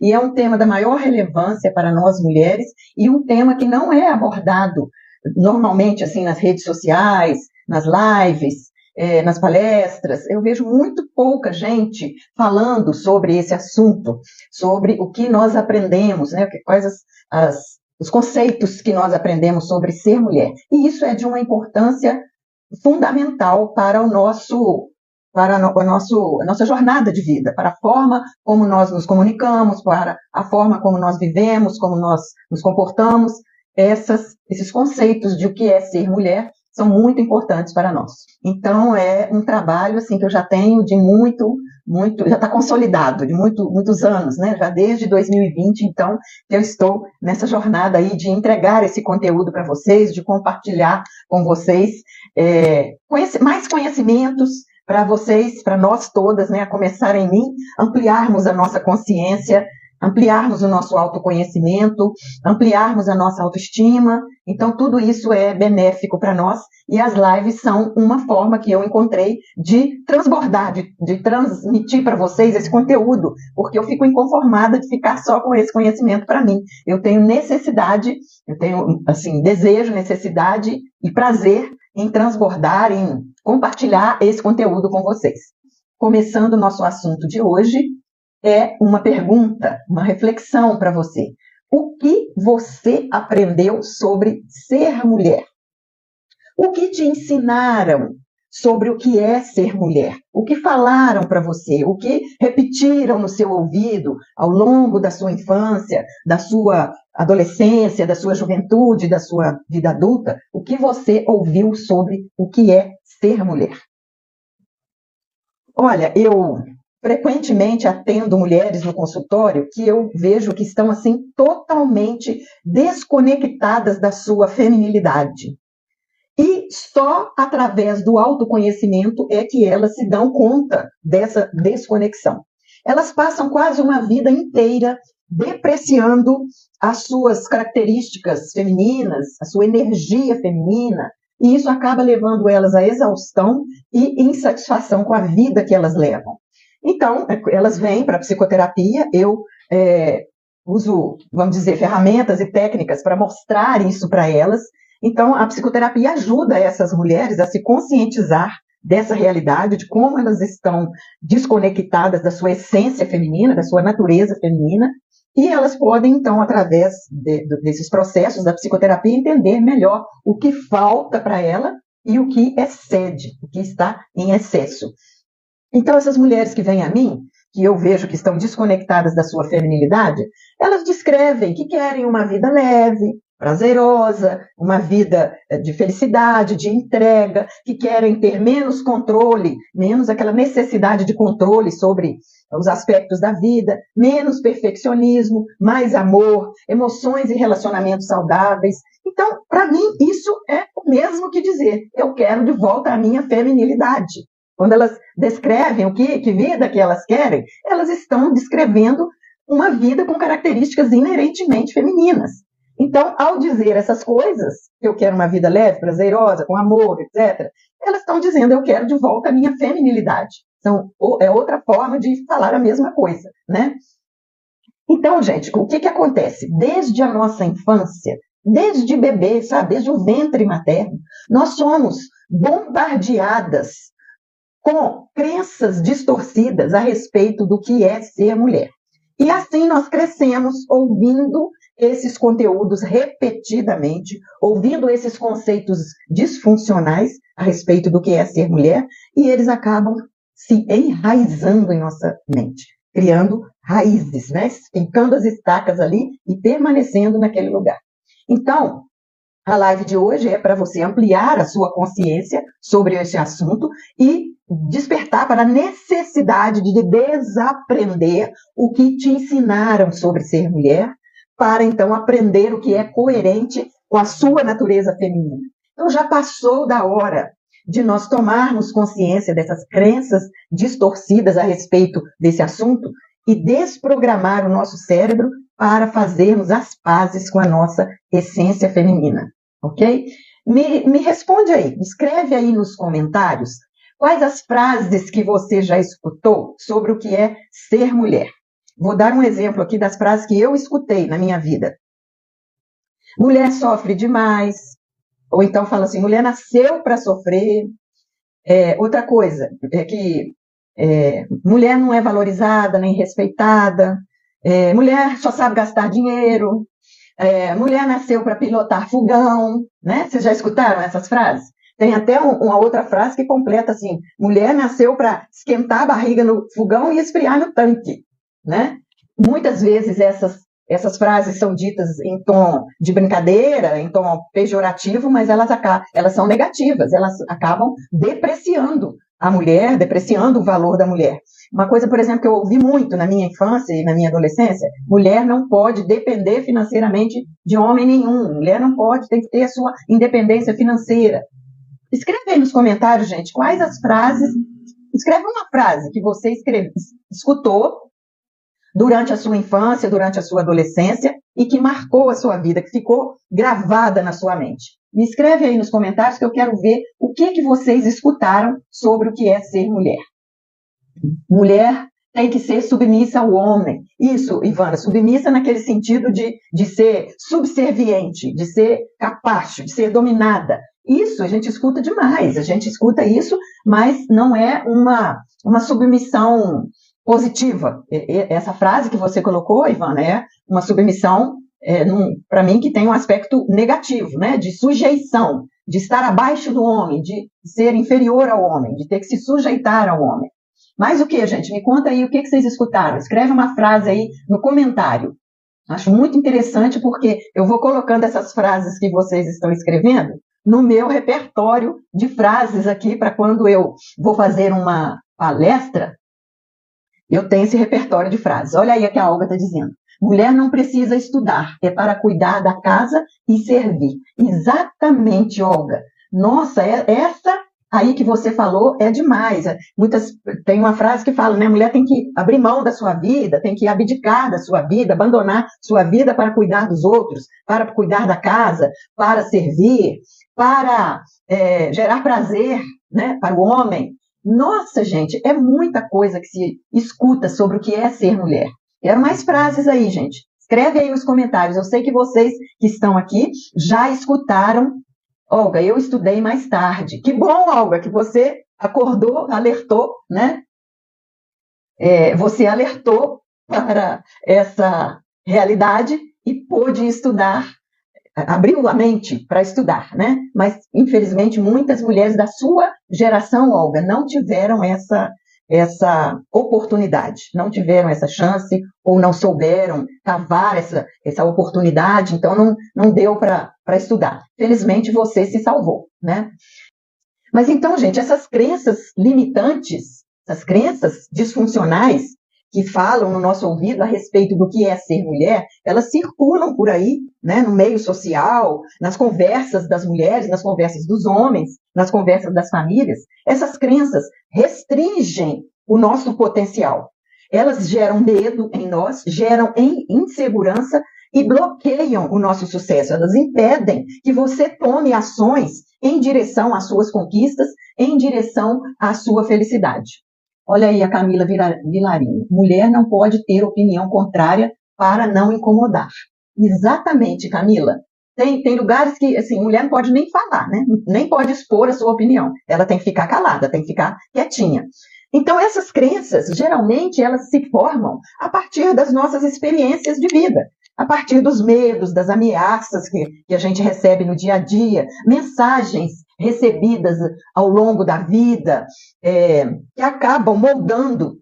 e é um tema da maior relevância para nós mulheres e um tema que não é abordado normalmente assim nas redes sociais, nas lives, nas palestras. Eu vejo muito pouca gente falando sobre esse assunto, sobre o que nós aprendemos, né? Quais os conceitos que nós aprendemos sobre ser mulher. E isso é de uma importância fundamental para a nossa jornada de vida, para a forma como nós nos comunicamos, para a forma como nós vivemos, como nós nos comportamos. Esses conceitos de o que é ser mulher são muito importantes para nós. Então, é um trabalho assim, que eu já tenho de já está consolidado, de muitos anos, né? Já desde 2020, então, eu estou nessa jornada aí de entregar esse conteúdo para vocês, de compartilhar com vocês mais conhecimentos para vocês, para nós todas, né? A começar em mim, ampliarmos a nossa consciência, ampliarmos o nosso autoconhecimento, ampliarmos a nossa autoestima. Então, tudo isso é benéfico para nós e as lives são uma forma que eu encontrei de transbordar, de transmitir para vocês esse conteúdo, porque eu fico inconformada de ficar só com esse conhecimento para mim. Eu tenho necessidade, desejo, necessidade e prazer em transbordar, em compartilhar esse conteúdo com vocês. Começando o nosso assunto de hoje, é uma pergunta, uma reflexão para você. O que você aprendeu sobre ser mulher? O que te ensinaram sobre o que é ser mulher? O que falaram para você? O que repetiram no seu ouvido ao longo da sua infância, da sua adolescência, da sua juventude, da sua vida adulta? O que você ouviu sobre o que é ser mulher? Olha, eu frequentemente atendo mulheres no consultório que eu vejo que estão assim totalmente desconectadas da sua feminilidade. E só através do autoconhecimento é que elas se dão conta dessa desconexão. Elas passam quase uma vida inteira depreciando as suas características femininas, a sua energia feminina, e isso acaba levando elas à exaustão e insatisfação com a vida que elas levam. Então, elas vêm para a psicoterapia, eu uso, vamos dizer, ferramentas e técnicas para mostrar isso para elas. Então, a psicoterapia ajuda essas mulheres a se conscientizar dessa realidade, de como elas estão desconectadas da sua essência feminina, da sua natureza feminina, e elas podem, então, através desses processos da psicoterapia, entender melhor o que falta para ela e o que excede, o que está em excesso. Então, essas mulheres que vêm a mim, que eu vejo que estão desconectadas da sua feminilidade, elas descrevem que querem uma vida leve, prazerosa, uma vida de felicidade, de entrega, que querem ter menos controle, menos aquela necessidade de controle sobre os aspectos da vida, menos perfeccionismo, mais amor, emoções e relacionamentos saudáveis. Então, para mim, isso é o mesmo que dizer, eu quero de volta a minha feminilidade. Quando elas descrevem que vida que elas querem, elas estão descrevendo uma vida com características inerentemente femininas. Então, ao dizer essas coisas, eu quero uma vida leve, prazerosa, com amor, etc., elas estão dizendo, eu quero de volta a minha feminilidade. Então, é outra forma de falar a mesma coisa, né? Então, gente, o que acontece? Desde a nossa infância, desde bebê, sabe? Desde o ventre materno, nós somos bombardeadas com crenças distorcidas a respeito do que é ser mulher. E assim nós crescemos ouvindo esses conteúdos repetidamente, ouvindo esses conceitos disfuncionais a respeito do que é ser mulher, e eles acabam se enraizando em nossa mente, criando raízes, né? Fincando as estacas ali e permanecendo naquele lugar. Então, a live de hoje é para você ampliar a sua consciência sobre esse assunto e despertar para a necessidade de desaprender o que te ensinaram sobre ser mulher, para então aprender o que é coerente com a sua natureza feminina. Então já passou da hora de nós tomarmos consciência dessas crenças distorcidas a respeito desse assunto e desprogramar o nosso cérebro para fazermos as pazes com a nossa essência feminina, ok? Me responde aí, escreve aí nos comentários quais as frases que você já escutou sobre o que é ser mulher. Vou dar um exemplo aqui das frases que eu escutei na minha vida. Mulher sofre demais, ou então fala assim, mulher nasceu para sofrer. Outra coisa é que mulher não é valorizada nem respeitada, mulher só sabe gastar dinheiro, mulher nasceu para pilotar fogão, né? Vocês já escutaram essas frases? Tem até uma outra frase que completa assim, mulher nasceu para esquentar a barriga no fogão e esfriar no tanque, né? Muitas vezes essas frases são ditas em tom de brincadeira, em tom pejorativo, mas elas são negativas, elas acabam depreciando a mulher, depreciando o valor da mulher. Uma coisa, por exemplo, que eu ouvi muito na minha infância e na minha adolescência, mulher não pode depender financeiramente de homem nenhum, mulher não pode, tem que ter a sua independência financeira. Escreve aí nos comentários, gente, quais as frases, escreve uma frase que você escutou durante a sua infância, durante a sua adolescência e que marcou a sua vida, que ficou gravada na sua mente. Me escreve aí nos comentários que eu quero ver o que vocês escutaram sobre o que é ser mulher. Mulher tem que ser submissa ao homem. Isso, Ivana, submissa naquele sentido de ser subserviente, de ser capacho, de ser dominada. Isso a gente escuta demais, a gente escuta isso, mas não é uma submissão positiva. Essa frase que você colocou, Ivana, é uma submissão, para mim, que tem um aspecto negativo, né? De sujeição, de estar abaixo do homem, de ser inferior ao homem, de ter que se sujeitar ao homem. Mas o que, gente? Me conta aí o que vocês escutaram. Escreve uma frase aí no comentário. Acho muito interessante porque eu vou colocando essas frases que vocês estão escrevendo no meu repertório de frases aqui para quando eu vou fazer uma palestra, eu tenho esse repertório de frases. Olha aí o que a Olga está dizendo. Mulher não precisa estudar, é para cuidar da casa e servir. Exatamente, Olga. Nossa, essa aí que você falou é demais. Tem uma frase que fala, né? Mulher tem que abrir mão da sua vida, tem que abdicar da sua vida, abandonar sua vida para cuidar dos outros, para cuidar da casa, para servir, para gerar prazer, né, para o homem. Nossa, gente, é muita coisa que se escuta sobre o que é ser mulher. Quero mais frases aí, gente. Escreve aí nos comentários. Eu sei que vocês que estão aqui já escutaram. Olga, eu estudei mais tarde. Que bom, Olga, que você acordou, alertou, né? Você alertou para essa realidade e pôde estudar, abriu a mente para estudar, né? Mas, infelizmente, muitas mulheres da sua geração, Olga, não tiveram essa oportunidade, não tiveram essa chance ou não souberam cavar essa oportunidade, então não deu para estudar. Felizmente, você se salvou, né? Mas então, gente, essas crenças limitantes, essas crenças disfuncionais que falam no nosso ouvido a respeito do que é ser mulher, elas circulam por aí, né, no meio social, nas conversas das mulheres, nas conversas dos homens, nas conversas das famílias. Essas crenças restringem o nosso potencial. Elas geram medo em nós, geram insegurança e bloqueiam o nosso sucesso. Elas impedem que você tome ações em direção às suas conquistas, em direção à sua felicidade. Olha aí a Camila Vilarinho. Mulher não pode ter opinião contrária para não incomodar. Exatamente, Camila. Tem lugares que, assim, mulher não pode nem falar, né? Nem pode expor a sua opinião. Ela tem que ficar calada, tem que ficar quietinha. Então, essas crenças, geralmente, elas se formam a partir das nossas experiências de vida, a partir dos medos, das ameaças que a gente recebe no dia a dia, mensagens recebidas ao longo da vida, que acabam moldando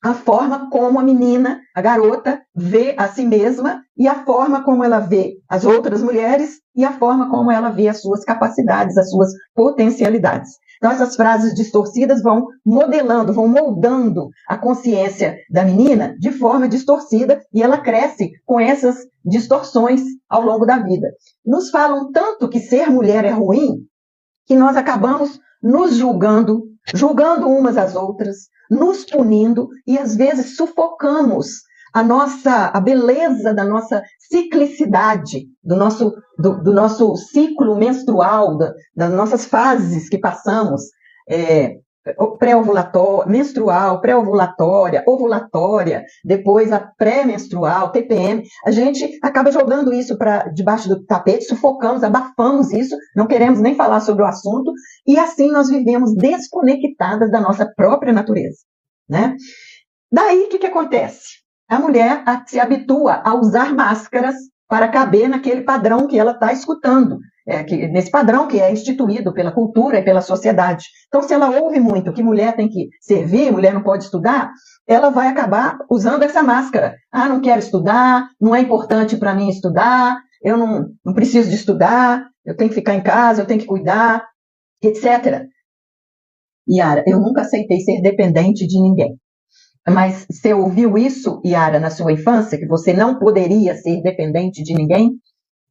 a forma como a menina, a garota, vê a si mesma e a forma como ela vê as outras mulheres e a forma como ela vê as suas capacidades, as suas potencialidades. Então, essas frases distorcidas vão modelando, vão moldando a consciência da menina de forma distorcida e ela cresce com essas distorções ao longo da vida. Nos falam tanto que ser mulher é ruim, que nós acabamos nos julgando umas às outras, nos punindo e, às vezes, sufocamos a beleza da nossa ciclicidade, do nosso ciclo menstrual, das nossas fases que passamos. pré-ovulatória, menstrual, pré-ovulatória, ovulatória, depois a pré-menstrual, TPM, a gente acaba jogando isso para debaixo do tapete, sufocamos, abafamos isso, não queremos nem falar sobre o assunto, e assim nós vivemos desconectadas da nossa própria natureza, né? Daí, o que acontece? A mulher se habitua a usar máscaras para caber naquele padrão que ela está escutando, nesse padrão que é instituído pela cultura e pela sociedade. Então, se ela ouve muito que mulher tem que servir, mulher não pode estudar, ela vai acabar usando essa máscara. Ah, não quero estudar, não é importante para mim estudar, eu não preciso de estudar, eu tenho que ficar em casa, eu tenho que cuidar, etc. Yara, eu nunca aceitei ser dependente de ninguém. Mas você ouviu isso, Yara, na sua infância, que você não poderia ser dependente de ninguém?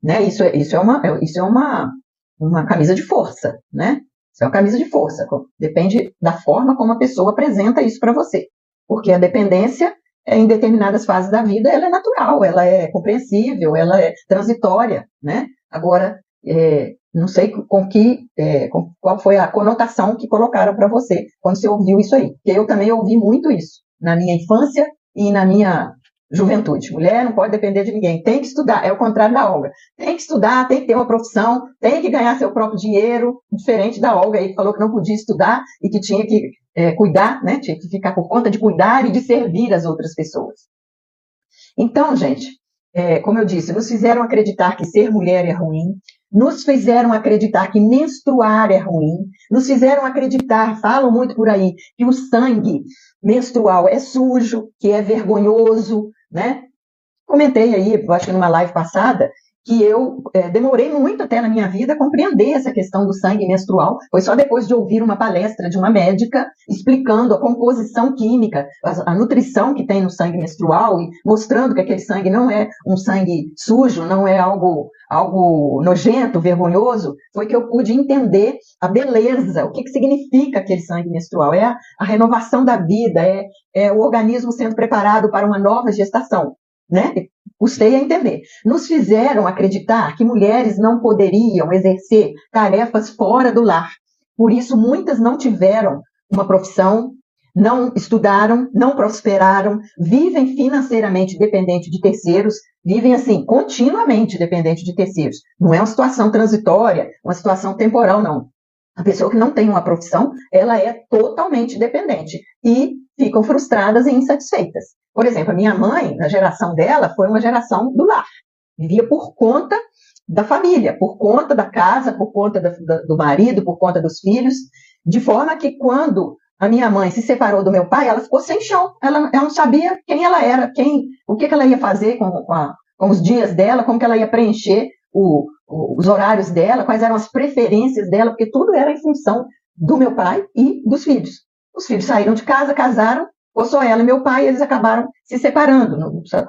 Né? Isso é uma camisa de força, né? Isso é uma camisa de força. Depende da forma como a pessoa apresenta isso para você. Porque a dependência, em determinadas fases da vida, ela é natural, ela é compreensível, ela é transitória, né? Agora, não sei qual foi a conotação que colocaram para você quando você ouviu isso aí. Porque eu também ouvi muito isso na minha infância e na minha juventude. Mulher não pode depender de ninguém, tem que estudar, é o contrário da Olga. Tem que estudar, tem que ter uma profissão, tem que ganhar seu próprio dinheiro, diferente da Olga aí, que falou que não podia estudar e que tinha que cuidar, né? Tinha que ficar por conta de cuidar e de servir as outras pessoas. Então, gente, como eu disse, nos fizeram acreditar que ser mulher é ruim, nos fizeram acreditar que menstruar é ruim, nos fizeram acreditar, falam muito por aí, que o sangue menstrual é sujo, que é vergonhoso, né? Comentei aí, acho que numa live passada, que eu demorei muito até na minha vida a compreender essa questão do sangue menstrual. Foi só depois de ouvir uma palestra de uma médica explicando a composição química, a nutrição que tem no sangue menstrual e mostrando que aquele sangue não é um sangue sujo, não é algo nojento, vergonhoso, foi que eu pude entender a beleza, o que significa aquele sangue menstrual. É a renovação da vida, é o organismo sendo preparado para uma nova gestação, né? Custei a entender. Nos fizeram acreditar que mulheres não poderiam exercer tarefas fora do lar. Por isso, muitas não tiveram uma profissão, não estudaram, não prosperaram, vivem financeiramente dependente de terceiros, vivem assim, continuamente dependente de terceiros. Não é uma situação transitória, uma situação temporal, não. A pessoa que não tem uma profissão, ela é totalmente dependente e ficam frustradas e insatisfeitas. Por exemplo, a minha mãe, na geração dela, foi uma geração do lar. Vivia por conta da família, por conta da casa, por conta do marido, por conta dos filhos, de forma que quando a minha mãe se separou do meu pai, ela ficou sem chão. Ela não sabia quem ela era, o que ela ia fazer com os dias dela, como que ela ia preencher os horários dela, quais eram as preferências dela, porque tudo era em função do meu pai e dos filhos. Os filhos saíram de casa, casaram, ou só ela e meu pai, eles acabaram se separando,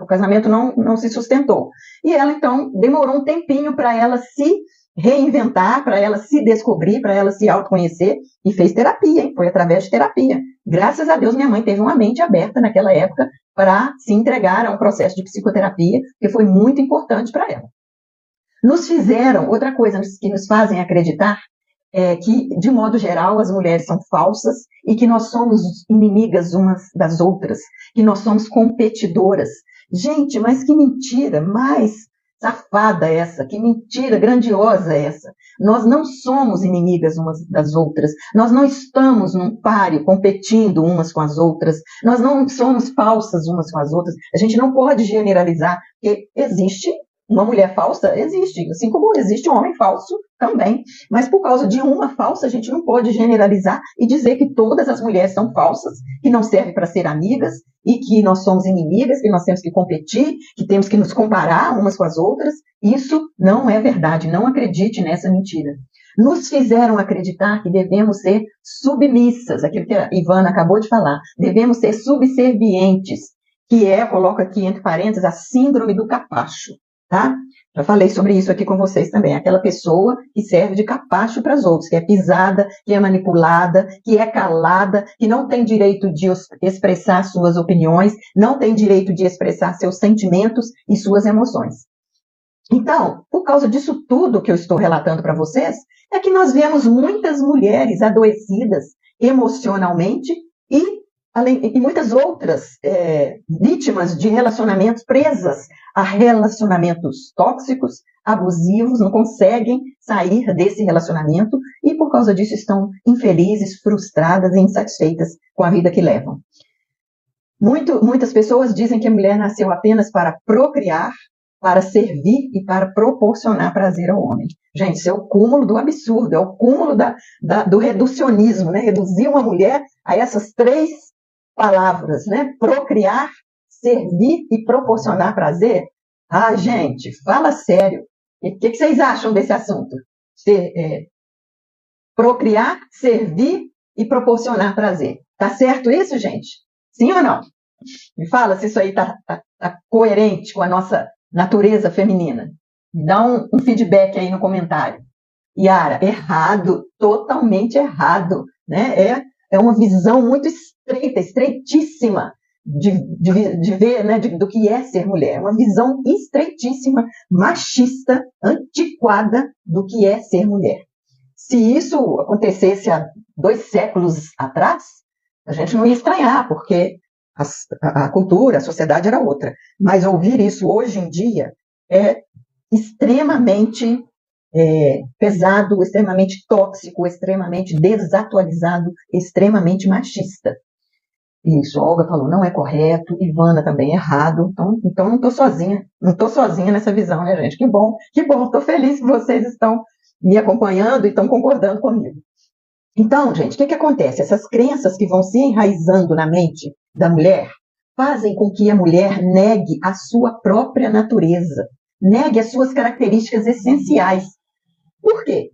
o casamento não se sustentou. E ela, então, demorou um tempinho para ela se reinventar, para ela se descobrir, para ela se autoconhecer, e fez terapia, hein? Foi através de terapia. Graças a Deus, minha mãe teve uma mente aberta naquela época para se entregar a um processo de psicoterapia, que foi muito importante para ela. Nos fizeram, outra coisa que nos fazem acreditar, que, de modo geral, as mulheres são falsas e que nós somos inimigas umas das outras, que nós somos competidoras. Gente, mas que mentira mais safada essa, que mentira grandiosa essa. Nós não somos inimigas umas das outras, nós não estamos num páreo competindo umas com as outras, nós não somos falsas umas com as outras. A gente não pode generalizar, porque existe uma mulher falsa, existe, assim como existe um homem falso também, mas por causa de uma falsa, a gente não pode generalizar e dizer que todas as mulheres são falsas, que não servem para ser amigas e que nós somos inimigas, que nós temos que competir, que temos que nos comparar umas com as outras. Isso não é verdade, não acredite nessa mentira. Nos fizeram acreditar que devemos ser submissas, aquilo que a Ivana acabou de falar, devemos ser subservientes, que coloco aqui entre parênteses, a síndrome do capacho. Tá? Já falei sobre isso aqui com vocês também. Aquela pessoa que serve de capacho para os outros, que é pisada, que é manipulada, que é calada, que não tem direito de expressar suas opiniões, não tem direito de expressar seus sentimentos e suas emoções. Então, por causa disso tudo que eu estou relatando para vocês, é que nós vemos muitas mulheres adoecidas emocionalmente e muitas outras vítimas de relacionamentos, presas a relacionamentos tóxicos, abusivos, não conseguem sair desse relacionamento e por causa disso estão infelizes, frustradas e insatisfeitas com a vida que levam. Muitas pessoas dizem que a mulher nasceu apenas para procriar, para servir e para proporcionar prazer ao homem. Gente, isso é o cúmulo do absurdo, é o cúmulo do reducionismo, né? Reduzir uma mulher a essas 3 palavras, né? Procriar, servir e proporcionar prazer. Ah, gente, fala sério. O que vocês acham desse assunto? Procriar, servir e proporcionar prazer. Tá certo isso, gente? Sim ou não? Me fala se isso aí tá coerente com a nossa natureza feminina. Me dá um feedback aí no comentário. Yara, errado, totalmente errado, né? É uma visão muito estreita, estreitíssima de ver, né, do que é ser mulher. Uma visão estreitíssima, machista, antiquada do que é ser mulher. Se isso acontecesse há 2 séculos atrás, a gente não ia estranhar, porque a cultura, a sociedade era outra. Mas ouvir isso hoje em dia é extremamente pesado, extremamente tóxico, extremamente desatualizado, extremamente machista. Isso, a Olga falou, não é correto, Ivana também errado, então não estou sozinha nessa visão, né, gente? Que bom, estou feliz que vocês estão me acompanhando e estão concordando comigo. Então, gente, o que acontece? Essas crenças que vão se enraizando na mente da mulher fazem com que a mulher negue a sua própria natureza, negue as suas características essenciais. Por quê?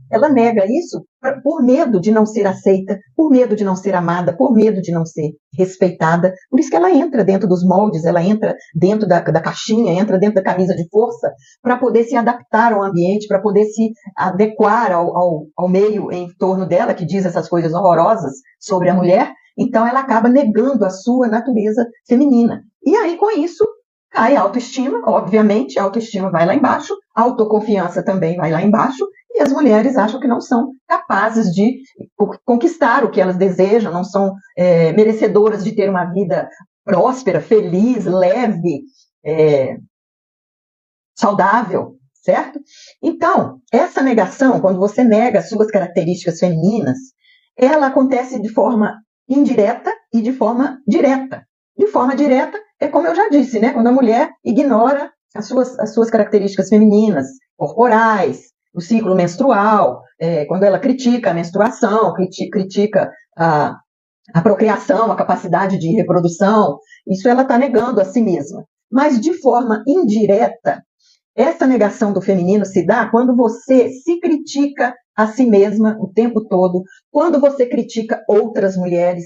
Ela nega isso por medo de não ser aceita, por medo de não ser amada, por medo de não ser respeitada. Por isso que ela entra dentro dos moldes, ela entra dentro da caixinha, entra dentro da camisa de força, para poder se adaptar ao ambiente, para poder se adequar ao meio em torno dela, que diz essas coisas horrorosas sobre a mulher. Então ela acaba negando a sua natureza feminina. E aí, com isso, cai a autoestima, obviamente, a autoestima vai lá embaixo, a autoconfiança também vai lá embaixo, e as mulheres acham que não são capazes de conquistar o que elas desejam, não são merecedoras de ter uma vida próspera, feliz, leve, saudável, certo? Então, essa negação, quando você nega as suas características femininas, ela acontece de forma indireta e de forma direta. De forma direta, é como eu já disse, né? Quando a mulher ignora as suas características femininas, corporais, o ciclo menstrual, quando ela critica a menstruação, critica a procriação, a capacidade de reprodução, isso ela está negando a si mesma. Mas de forma indireta, essa negação do feminino se dá quando você se critica a si mesma o tempo todo, quando você critica outras mulheres,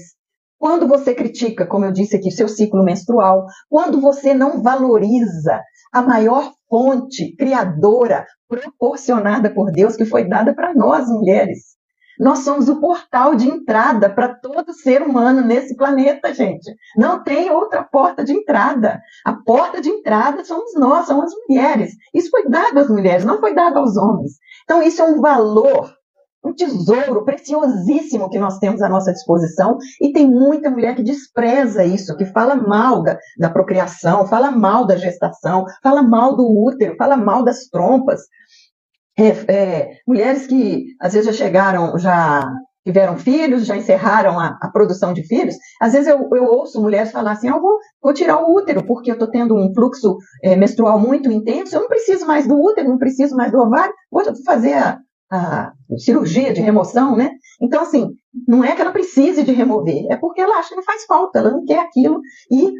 quando você critica, como eu disse aqui, seu ciclo menstrual, quando você não valoriza a maior fonte criadora proporcionada por Deus que foi dada para nós mulheres. Nós somos o portal de entrada para todo ser humano nesse planeta, gente. Não tem outra porta de entrada. A porta de entrada somos nós, são as mulheres. Isso foi dado às mulheres, não foi dado aos homens. Então isso é um valor, um tesouro preciosíssimo que nós temos à nossa disposição, e tem muita mulher que despreza isso, que fala mal da procriação, fala mal da gestação, fala mal do útero, fala mal das trompas. Mulheres que às vezes já tiveram filhos, já encerraram a produção de filhos. Às vezes eu ouço mulheres falar assim, eu vou tirar o útero porque eu estou tendo um fluxo menstrual muito intenso, eu não preciso mais do útero, não preciso mais do ovário, vou fazer a cirurgia de remoção, né? Então, assim, não é que ela precise de remover, é porque ela acha que não faz falta, ela não quer aquilo, e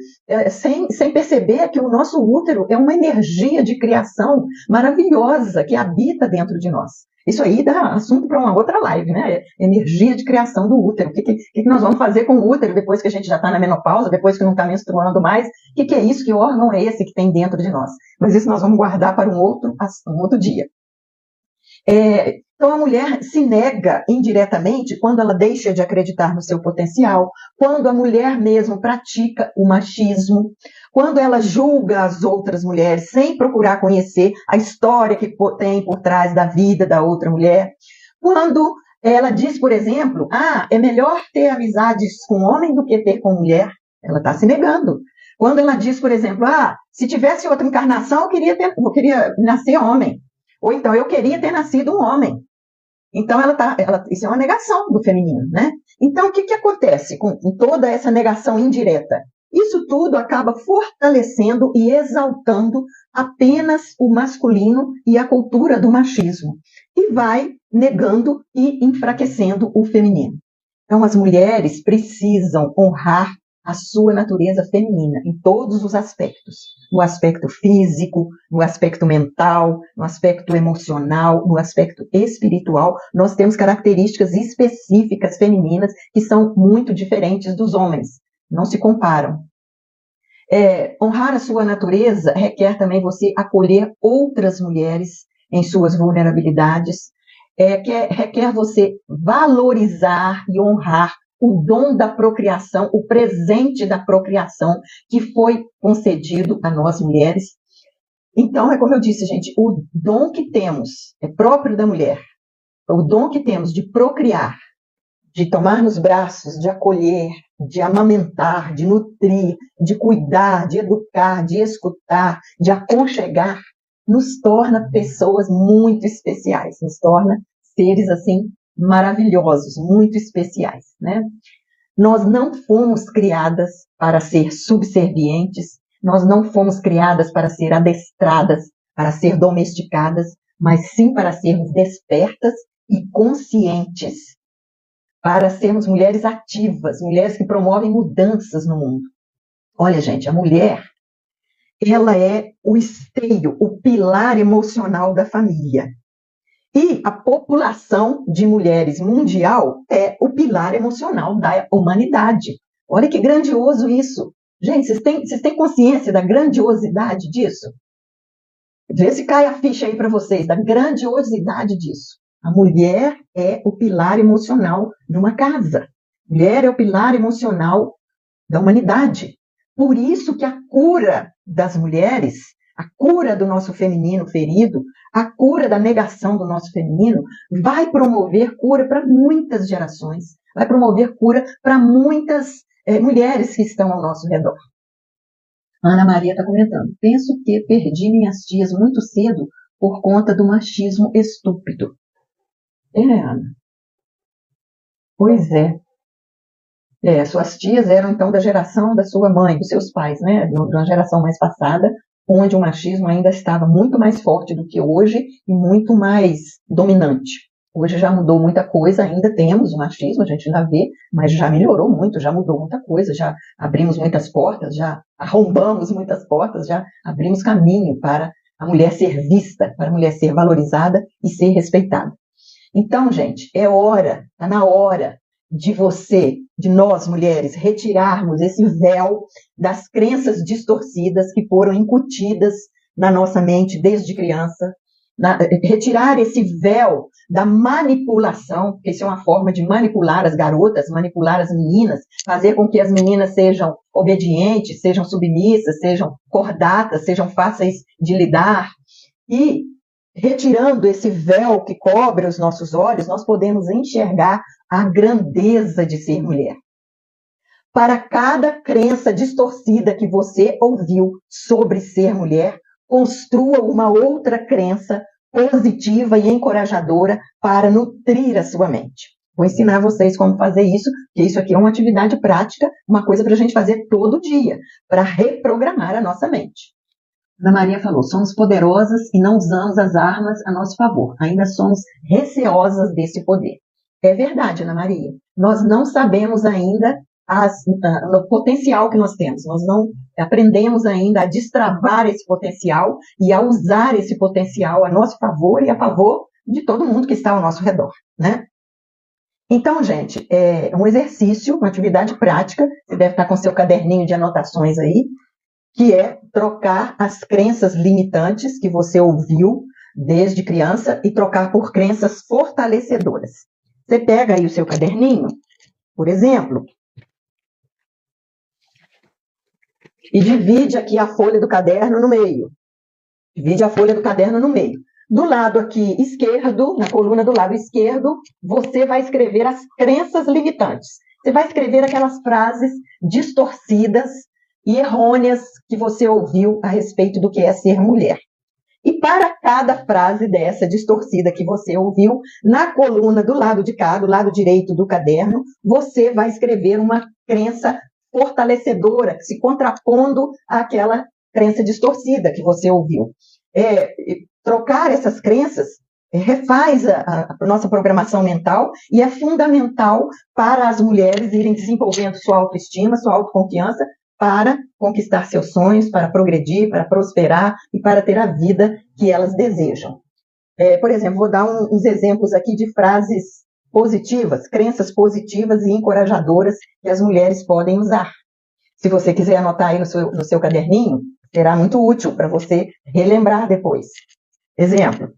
sem perceber que o nosso útero é uma energia de criação maravilhosa que habita dentro de nós. Isso aí dá assunto para uma outra live, né? Energia de criação do útero. O que nós vamos fazer com o útero depois que a gente já está na menopausa, depois que não está menstruando mais? O que é isso? Que órgão é esse que tem dentro de nós? Mas isso nós vamos guardar para um outro dia. Então a mulher se nega indiretamente quando ela deixa de acreditar no seu potencial, quando a mulher mesmo pratica o machismo, quando ela julga as outras mulheres sem procurar conhecer a história que tem por trás da vida da outra mulher, quando Ela diz, por exemplo, é melhor ter amizades com homem do que ter com mulher. Ela está se negando. Quando ela diz, por exemplo, se tivesse outra encarnação, eu queria nascer homem. Ou então, eu queria ter nascido um homem. Então, isso é uma negação do feminino, né? Então, o que acontece com toda essa negação indireta? Isso tudo acaba fortalecendo e exaltando apenas o masculino e a cultura do machismo, e vai negando e enfraquecendo o feminino. Então, as mulheres precisam honrar a sua natureza feminina em todos os aspectos. No aspecto físico, no aspecto mental, no aspecto emocional, no aspecto espiritual. Nós temos características específicas femininas que são muito diferentes dos homens. Não se comparam. Honrar a sua natureza requer também você acolher outras mulheres em suas vulnerabilidades, requer você valorizar e honrar o dom da procriação, o presente da procriação que foi concedido a nós mulheres. Então, como eu disse, gente, o dom que temos é próprio da mulher, o dom que temos de procriar, de tomar nos braços, de acolher, de amamentar, de nutrir, de cuidar, de educar, de escutar, de aconchegar, nos torna pessoas muito especiais, nos torna seres assim maravilhosos, muito especiais, né? Nós não fomos criadas para ser subservientes, nós não fomos criadas para ser adestradas, para ser domesticadas, mas sim para sermos despertas e conscientes, para sermos mulheres ativas, mulheres que promovem mudanças no mundo. Olha, gente, a mulher, ela é o esteio, o pilar emocional da família. E a população de mulheres mundial é o pilar emocional da humanidade. Olha que grandioso isso. Gente, vocês têm consciência da grandiosidade disso? Vê se cai a ficha aí para vocês, da grandiosidade disso. A mulher é o pilar emocional de uma casa. A mulher é o pilar emocional da humanidade. Por isso que a cura das mulheres, a cura do nosso feminino ferido, a cura da negação do nosso feminino, vai promover cura para muitas gerações, vai promover cura para muitas mulheres que estão ao nosso redor. Ana Maria está comentando, penso que perdi minhas tias muito cedo por conta do machismo estúpido. Ana. Pois é. Suas tias eram, então, da geração da sua mãe, dos seus pais, né? De uma geração mais passada, onde o machismo ainda estava muito mais forte do que hoje e muito mais dominante. Hoje já mudou muita coisa, ainda temos o machismo, a gente ainda vê, mas já melhorou muito, já mudou muita coisa, já abrimos muitas portas, já arrombamos muitas portas, já abrimos caminho para a mulher ser vista, para a mulher ser valorizada e ser respeitada. Então, gente, está na hora de nós mulheres, retirarmos esse véu das crenças distorcidas que foram incutidas na nossa mente desde criança, retirar esse véu da manipulação, porque isso é uma forma de manipular as garotas, manipular as meninas, fazer com que as meninas sejam obedientes, sejam submissas, sejam cordatas, sejam fáceis de lidar. E retirando esse véu que cobre os nossos olhos, nós podemos enxergar a grandeza de ser mulher. Para cada crença distorcida que você ouviu sobre ser mulher, construa uma outra crença positiva e encorajadora para nutrir a sua mente. Vou ensinar vocês como fazer isso, porque isso aqui é uma atividade prática, uma coisa para a gente fazer todo dia, para reprogramar a nossa mente. Ana Maria falou, somos poderosas e não usamos as armas a nosso favor. Ainda somos receosas desse poder. É verdade, Ana Maria. Nós não sabemos ainda o potencial que nós temos. Nós não aprendemos ainda a destravar esse potencial e a usar esse potencial a nosso favor e a favor de todo mundo que está ao nosso redor, né? Então, gente, é um exercício, uma atividade prática. Você deve estar com seu caderninho de anotações aí, que é trocar as crenças limitantes que você ouviu desde criança e trocar por crenças fortalecedoras. Você pega aí o seu caderninho, por exemplo, e divide aqui a folha do caderno no meio. Divide a folha do caderno no meio. Do lado aqui esquerdo, na coluna do lado esquerdo, você vai escrever as crenças limitantes. Você vai escrever aquelas frases distorcidas e errôneas que você ouviu a respeito do que é ser mulher. E para cada frase dessa distorcida que você ouviu, na coluna do lado de cá, do lado direito do caderno, você vai escrever uma crença fortalecedora, se contrapondo àquela crença distorcida que você ouviu. Trocar essas crenças refaz a nossa programação mental e é fundamental para as mulheres irem desenvolvendo sua autoestima, sua autoconfiança, para conquistar seus sonhos, para progredir, para prosperar e para ter a vida que elas desejam. Por exemplo, vou dar uns exemplos aqui de frases positivas, crenças positivas e encorajadoras que as mulheres podem usar. Se você quiser anotar aí no seu caderninho, será muito útil para você relembrar depois. Exemplo: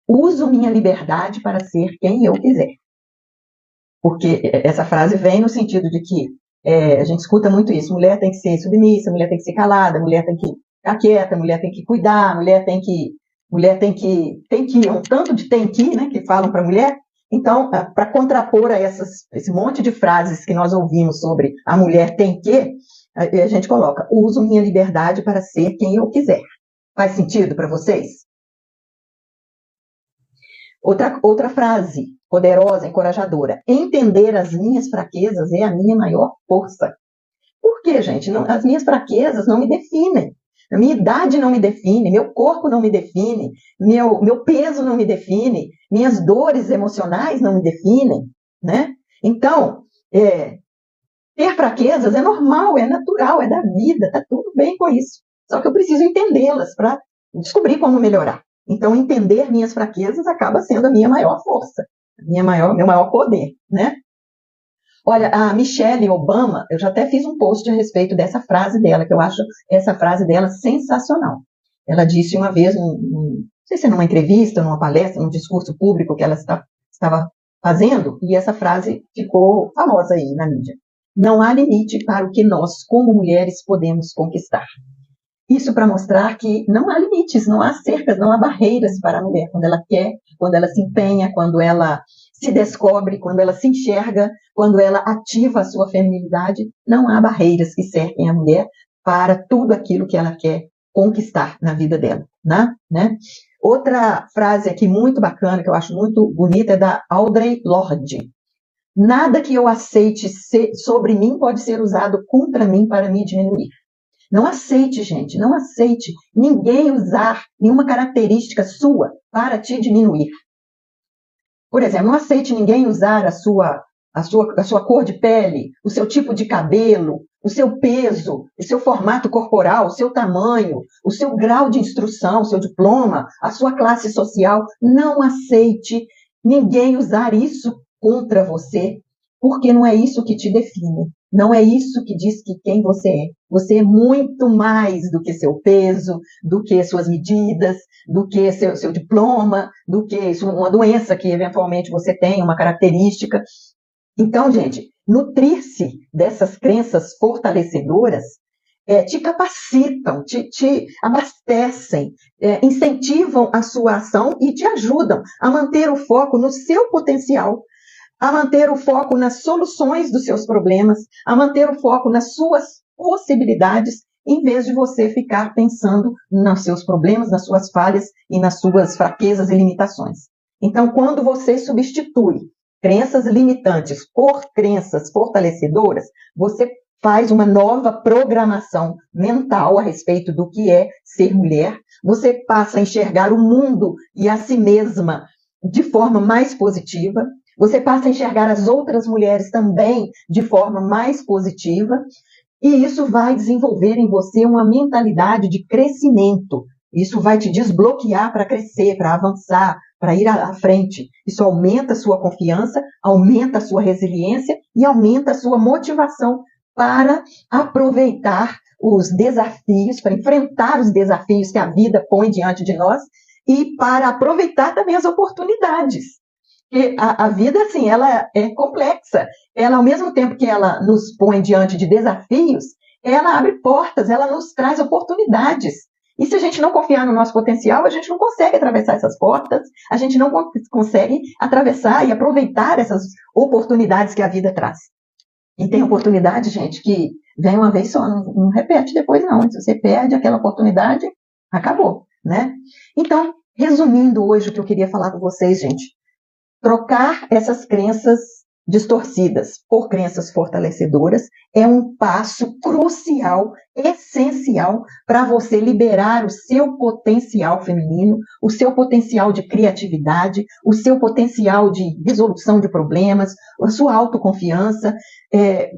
uso minha liberdade para ser quem eu quiser. Porque essa frase vem no sentido de que a gente escuta muito isso: mulher tem que ser submissa, mulher tem que ser calada, mulher tem que ficar quieta, mulher tem que cuidar, mulher tem que, um tanto de tem que, né, que falam para a mulher. Então, para contrapor a esse monte de frases que nós ouvimos sobre a mulher tem que, a gente coloca: uso minha liberdade para ser quem eu quiser. Faz sentido para vocês? Outra frase poderosa, encorajadora: entender as minhas fraquezas é a minha maior força. Por quê, gente? As minhas fraquezas não me definem. A minha idade não me define, meu corpo não me define, meu peso não me define, minhas dores emocionais não me definem, né? Então, ter fraquezas é normal, é natural, é da vida, tá tudo bem com isso. Só que eu preciso entendê-las para descobrir como melhorar. Então, entender minhas fraquezas acaba sendo a minha maior força, meu maior poder, né? Olha, a Michelle Obama, eu já até fiz um post a respeito dessa frase dela, que eu acho essa frase dela sensacional. Ela disse uma vez, não sei se é numa entrevista, numa palestra, num discurso público que ela estava fazendo, e essa frase ficou famosa aí na mídia: não há limite para o que nós, como mulheres, podemos conquistar. Isso para mostrar que não há limites, não há cercas, não há barreiras para a mulher, quando ela quer, quando ela se empenha, quando ela se descobre, quando ela se enxerga, quando ela ativa a sua feminilidade. Não há barreiras que cerquem a mulher para tudo aquilo que ela quer conquistar na vida dela, né? Outra frase aqui muito bacana, que eu acho muito bonita, é da Audre Lorde: nada que eu aceite sobre mim pode ser usado contra mim para me diminuir. Não aceite, gente, não aceite ninguém usar nenhuma característica sua para te diminuir. Por exemplo, não aceite ninguém usar a sua cor de pele, o seu tipo de cabelo, o seu peso, o seu formato corporal, o seu tamanho, o seu grau de instrução, o seu diploma, a sua classe social. Não aceite ninguém usar isso contra você, porque não é isso que te define. Não é isso que diz que quem você é. Você é muito mais do que seu peso, do que suas medidas, do que seu diploma, do que uma doença que eventualmente você tem, uma característica. Então, gente, nutrir-se dessas crenças fortalecedoras te capacitam, te abastecem, incentivam a sua ação e te ajudam a manter o foco no seu potencial, a manter o foco nas soluções dos seus problemas, a manter o foco nas suas possibilidades, em vez de você ficar pensando nos seus problemas, nas suas falhas e nas suas fraquezas e limitações. Então, quando você substitui crenças limitantes por crenças fortalecedoras, você faz uma nova programação mental a respeito do que é ser mulher. Você passa a enxergar o mundo e a si mesma de forma mais positiva. Você passa a enxergar as outras mulheres também de forma mais positiva, e isso vai desenvolver em você uma mentalidade de crescimento. Isso vai te desbloquear para crescer, para avançar, para ir à frente. Isso aumenta a sua confiança, aumenta a sua resiliência e aumenta a sua motivação para aproveitar os desafios, para enfrentar os desafios que a vida põe diante de nós e para aproveitar também as oportunidades. Porque a vida, assim, ela é complexa. Ela, ao mesmo tempo que ela nos põe diante de desafios, ela abre portas, ela nos traz oportunidades. E se a gente não confiar no nosso potencial, a gente não consegue atravessar essas portas, a gente não consegue atravessar e aproveitar essas oportunidades que a vida traz. E tem oportunidade, gente, que vem uma vez só, não repete depois não. Se você perde aquela oportunidade, acabou, né? Então, resumindo hoje o que eu queria falar com vocês, gente, trocar essas crenças distorcidas por crenças fortalecedoras é um passo crucial, essencial, para você liberar o seu potencial feminino, o seu potencial de criatividade, o seu potencial de resolução de problemas, a sua autoconfiança,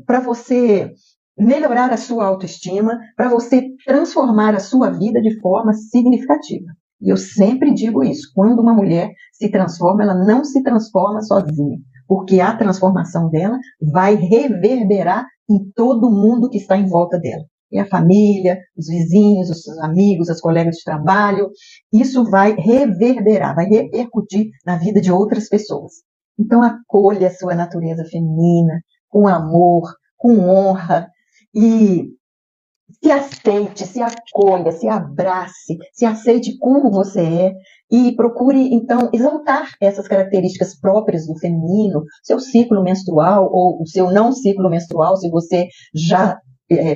para você melhorar a sua autoestima, para você transformar a sua vida de forma significativa. E eu sempre digo isso, quando uma mulher se transforma, ela não se transforma sozinha, porque a transformação dela vai reverberar em todo mundo que está em volta dela. E a família, os vizinhos, os seus amigos, as colegas de trabalho, isso vai reverberar, vai repercutir na vida de outras pessoas. Então acolha a sua natureza feminina, com amor, com honra, e se aceite, se acolha, se abrace, se aceite como você é e procure, então, exaltar essas características próprias do feminino, seu ciclo menstrual ou o seu não ciclo menstrual, se você já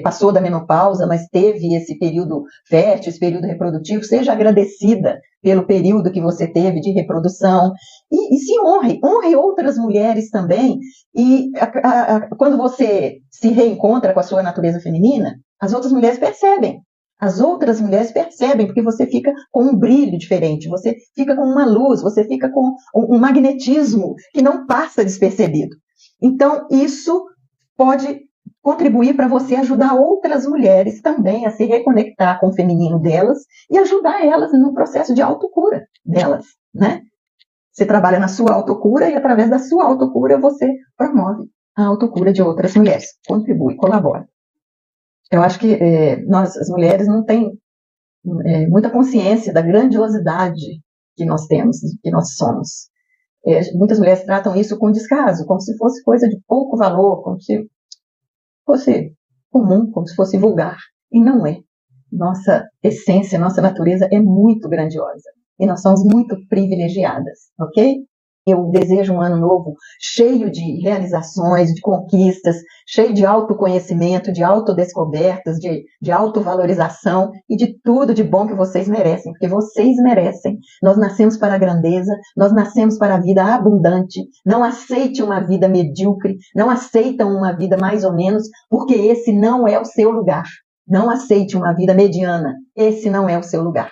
passou da menopausa, mas teve esse período fértil, esse período reprodutivo, seja agradecida pelo período que você teve de reprodução e se honre outras mulheres também. E quando você se reencontra com a sua natureza feminina, as outras mulheres percebem. As outras mulheres percebem, porque você fica com um brilho diferente, você fica com uma luz, você fica com um magnetismo que não passa despercebido. Então, isso pode contribuir para você ajudar outras mulheres também a se reconectar com o feminino delas e ajudar elas no processo de autocura delas, né? Você trabalha na sua autocura e através da sua autocura você promove a autocura de outras mulheres, contribui, colabora. Eu acho que nós, as mulheres, não temos muita consciência da grandiosidade que nós temos, que nós somos. Muitas mulheres tratam isso com descaso, como se fosse coisa de pouco valor, como se fosse comum, como se fosse vulgar. E não é. Nossa essência, nossa natureza é muito grandiosa. E nós somos muito privilegiadas, ok? Eu desejo um ano novo cheio de realizações, de conquistas, cheio de autoconhecimento, de autodescobertas, de autovalorização e de tudo de bom que vocês merecem, porque vocês merecem. Nós nascemos para a grandeza, nós nascemos para a vida abundante. Não aceite uma vida medíocre, não aceitam uma vida mais ou menos, porque esse não é o seu lugar. Não aceite uma vida mediana, esse não é o seu lugar.